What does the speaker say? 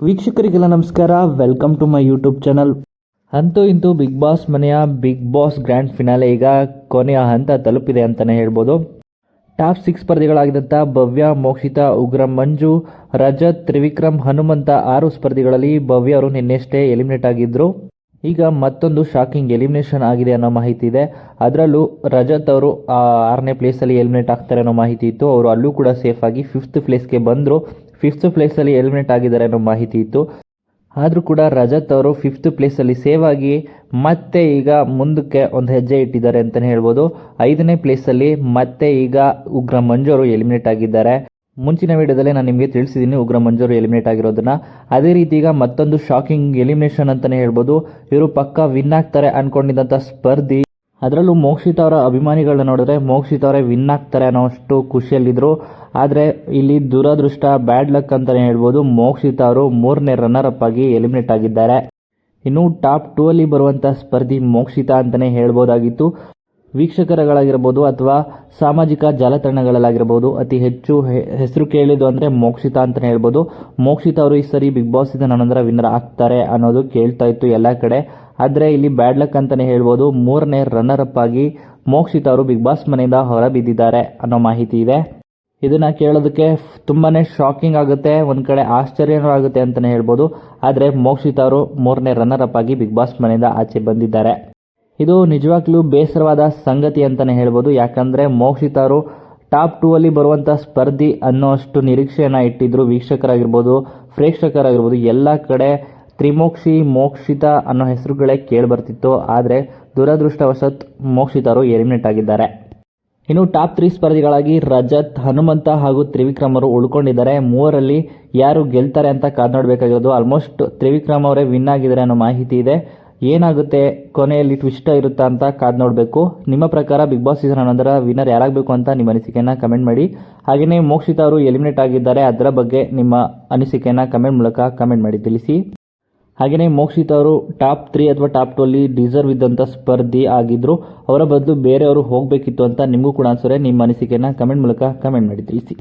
ವೀಕ್ಷಕರಿಗೆಲ್ಲ ನಮಸ್ಕಾರ. Welcome to my YouTube channel. ಅಂತೂ ಇಂತೂ ಬಿಗ್ ಬಾಸ್ ಮನೆಯ ಬಿಗ್ ಬಾಸ್ ಗ್ರ್ಯಾಂಡ್ ಫಿನಾಲೆ ಈಗ ಕೊನೆಯ ಹಂತ ತಲುಪಿದೆ ಅಂತಲೇ ಹೇಳ್ಬೋದು. ಟಾಪ್ 6 ಸ್ಪರ್ಧಿಗಳಾಗಿದ್ದಂಥ ಭವ್ಯ, ಮೋಕ್ಷಿತಾ, ಉಗ್ರ ಮಂಜು, ರಜತ್, ತ್ರಿವಿಕ್ರಮ್, ಹನುಮಂತ 6 ಸ್ಪರ್ಧಿಗಳಲ್ಲಿ ಭವ್ಯ ಅವರು ನಿನ್ನೆಷ್ಟೇ ಎಲಿಮಿನೇಟ್ ಆಗಿದ್ರು. ಈಗ ಮತ್ತೊಂದು ಶಾಕಿಂಗ್ ಎಲಿಮಿನೇಷನ್ ಆಗಿದೆ ಅನ್ನೋ ಮಾಹಿತಿ ಇದೆ. ಅದರಲ್ಲೂ ರಜತ್ ಅವರು 6ನೇ ಪ್ಲೇಸಲ್ಲಿ ಎಲಿಮಿನೇಟ್ ಆಗ್ತಾರೆ ಅನ್ನೋ ಮಾಹಿತಿ ಇತ್ತು. ಅವರು ಅಲ್ಲೂ ಕೂಡ ಸೇಫ್ ಆಗಿ 5th ಪ್ಲೇಸ್ಗೆ ಬಂದರು. 5th ಪ್ಲೇಸಲ್ಲಿ ಎಲಿಮಿನೇಟ್ ಆಗಿದ್ದಾರೆ ಅನ್ನೋ ಮಾಹಿತಿ ಇತ್ತು. ಆದರೂ ಕೂಡ ರಜತ್ ಅವರು 5th ಪ್ಲೇಸಲ್ಲಿ ಸೇವ್ ಆಗಿ ಮತ್ತೆ ಈಗ ಮುಂದಕ್ಕೆ ಒಂದು ಹೆಜ್ಜೆ ಇಟ್ಟಿದ್ದಾರೆ ಅಂತಲೇ ಹೇಳ್ಬೋದು. 5ನೇ ಪ್ಲೇಸಲ್ಲಿ ಮತ್ತೆ ಈಗ ಉಗ್ರ ಮಂಜು ಅವರು ಎಲಿಮಿನೇಟ್ ಆಗಿದ್ದಾರೆ. ಮುಂಚಿನ ವಿಡಿಯೋದಲ್ಲೇ ನಾನು ನಿಮಗೆ ತಿಳಿಸಿದ್ದೀನಿ ಉಗ್ರ ಮಂಜು ಅವರು ಎಲಿಮಿನೇಟ್ ಆಗಿರೋದನ್ನ. ಅದೇ ರೀತಿ ಈಗ ಮತ್ತೊಂದು ಶಾಕಿಂಗ್ ಎಲಿಮಿನೇಷನ್ ಅಂತಲೇ ಹೇಳ್ಬೋದು. ಇವರು ಪಕ್ಕ ವಿನ್ ಆಗ್ತಾರೆ ಅನ್ಕೊಂಡಿದ್ದಂಥ ಸ್ಪರ್ಧಿ, ಅದರಲ್ಲೂ ಮೋಕ್ಷಿತಾ ಅವರ ಅಭಿಮಾನಿಗಳನ್ನ ನೋಡಿದ್ರೆ ಮೋಕ್ಷಿತಾ ಅವರೇ ವಿನ್ ಆಗ್ತಾರೆ ಅನ್ನೋಷ್ಟು ಖುಷಿಯಲ್ಲಿದ್ದರು. ಆದರೆ ಇಲ್ಲಿ ದುರದೃಷ್ಟ, ಬ್ಯಾಡ್ ಲಕ್ ಅಂತಲೇ ಹೇಳ್ಬೋದು. ಮೋಕ್ಷಿತಾ ಅವರು 3ನೇ ರನ್ನರ್ ಅಪ್ ಆಗಿ ಎಲಿಮಿನೇಟ್ ಆಗಿದ್ದಾರೆ. ಇನ್ನು ಟಾಪ್ 2 ಅಲ್ಲಿ ಬರುವಂಥ ಸ್ಪರ್ಧಿ ಮೋಕ್ಷಿತಾ ಅಂತಲೇ ಹೇಳ್ಬೋದಾಗಿತ್ತು. ವೀಕ್ಷಕರುಗಳಾಗಿರ್ಬೋದು ಅಥವಾ ಸಾಮಾಜಿಕ ಜಾಲತಾಣಗಳಲ್ಲಾಗಿರ್ಬೋದು ಅತಿ ಹೆಚ್ಚು ಹೆಸರು ಕೇಳಿದ್ದು ಅಂದರೆ ಮೋಕ್ಷಿತಾ ಅಂತಲೇ ಹೇಳ್ಬೋದು. ಮೋಕ್ಷಿತಾ ಅವರು ಈ ಸರಿ ಬಿಗ್ ಬಾಸ್ ಸೀಸನ್ 11 ವಿನ್ನರ್ ಆಗ್ತಾರೆ ಅನ್ನೋದು ಕೇಳ್ತಾ ಇತ್ತು ಎಲ್ಲ ಕಡೆ. ಆದರೆ ಇಲ್ಲಿ ಬ್ಯಾಡ್ ಲಕ್ ಅಂತಲೇ ಹೇಳ್ಬೋದು. 3ನೇ ರನ್ನರ್ ಅಪ್ ಆಗಿ ಮೋಕ್ಷಿತಾ ಅವರು ಬಿಗ್ ಬಾಸ್ ಮನೆಯಿಂದ ಹೊರಬಿದ್ದಿದ್ದಾರೆ ಅನ್ನೋ ಮಾಹಿತಿ ಇದೆ. ಇದನ್ನು ಕೇಳೋದಕ್ಕೆ ತುಂಬಾ ಶಾಕಿಂಗ್ ಆಗುತ್ತೆ, ಒಂದು ಕಡೆ ಆಶ್ಚರ್ಯನೂ ಆಗುತ್ತೆ ಅಂತಲೇ ಹೇಳ್ಬೋದು. ಆದರೆ ಮೋಕ್ಷಿತಾ ಅವರು 3ನೇ ರನ್ನರ್ ಅಪ್ ಆಗಿ ಬಿಗ್ ಬಾಸ್ ಮನೆಯಿಂದ ಆಚೆ ಬಂದಿದ್ದಾರೆ. ಇದು ನಿಜವಾಗ್ಲೂ ಬೇಸರವಾದ ಸಂಗತಿ ಅಂತಲೇ ಹೇಳ್ಬೋದು. ಯಾಕಂದರೆ ಮೋಕ್ಷಿತಾ ಅವರು ಟಾಪ್ 2 ಅಲ್ಲಿ ಬರುವಂಥ ಸ್ಪರ್ಧಿ ಅನ್ನೋಷ್ಟು ನಿರೀಕ್ಷೆಯನ್ನು ಇಟ್ಟಿದ್ರು. ವೀಕ್ಷಕರಾಗಿರ್ಬೋದು, ಪ್ರೇಕ್ಷಕರಾಗಿರ್ಬೋದು, ಎಲ್ಲ ಕಡೆ ತ್ರಿಮೋಕ್ಷಿ, ಮೋಕ್ಷಿತಾ ಅನ್ನೋ ಹೆಸರುಗಳೇ ಕೇಳಿಬರ್ತಿತ್ತು. ಆದರೆ ದುರದೃಷ್ಟವಶಾತ್ ಮೋಕ್ಷಿತಾ ಅವರು ಎಲಿಮಿನೇಟ್ ಆಗಿದ್ದಾರೆ. ಇನ್ನು ಟಾಪ್ 3 ಸ್ಪರ್ಧಿಗಳಾಗಿ ರಜತ್, ಹನುಮಂತ ಹಾಗೂ ತ್ರಿವಿಕ್ರಮ್ ಅವರು ಉಳ್ಕೊಂಡಿದ್ದಾರೆ. 3ರಲ್ಲಿ ಯಾರು ಗೆಲ್ತಾರೆ ಅಂತ ಕಾದು ನೋಡಬೇಕಾಗಿರೋದು. ಆಲ್ಮೋಸ್ಟ್ ತ್ರಿವಿಕ್ರಮ್ ಅವರೇ ವಿನ್ ಆಗಿದ್ದಾರೆ ಅನ್ನೋ ಮಾಹಿತಿ ಇದೆ. ಏನಾಗುತ್ತೆ, ಕೊನೆಯಲ್ಲಿ ಟ್ವಿಸ್ಟ್ ಇರುತ್ತಾ ಅಂತ ಕಾದು ನೋಡಬೇಕು. ನಿಮ್ಮ ಪ್ರಕಾರ ಬಿಗ್ ಬಾಸ್ ಸೀಸನ್ 11 ವಿನ್ನರ್ ಯಾರಾಗಬೇಕು ಅಂತ ನಿಮ್ಮ ಅನಿಸಿಕೆಯನ್ನು ಕಮೆಂಟ್ ಮಾಡಿ. ಹಾಗೆಯೇ ಮೋಕ್ಷಿತಾ ಅವರು ಎಲಿಮಿನೇಟ್ ಆಗಿದ್ದಾರೆ, ಅದರ ಬಗ್ಗೆ ನಿಮ್ಮ ಅನಿಸಿಕೆಯನ್ನು ಕಮೆಂಟ್ ಮೂಲಕ ಕಮೆಂಟ್ ಮಾಡಿ ತಿಳಿಸಿ. ಹಾಗೆಯೇ ಮೋಕ್ಷಿತಾ ಅವರು ಟಾಪ್ 3 ಅಥವಾ ಟಾಪ್ 2 ಅಲ್ಲಿ ಡಿಸರ್ವ್ ಇದ್ದಂಥ ಸ್ಪರ್ಧಿ ಆಗಿದ್ರು. ಅವರ ಬದಲು ಬೇರೆಯವರು ಹೋಗಬೇಕಿತ್ತು ಅಂತ ನಿಮಗೂ ಕೂಡ ಅನ್ಸೋರೆ. ನಿಮ್ಮ ಅನಿಸಿಕೆಯನ್ನು ಕಮೆಂಟ್ ಮೂಲಕ ಕಮೆಂಟ್ ಮಾಡಿ ತಿಳಿಸಿ.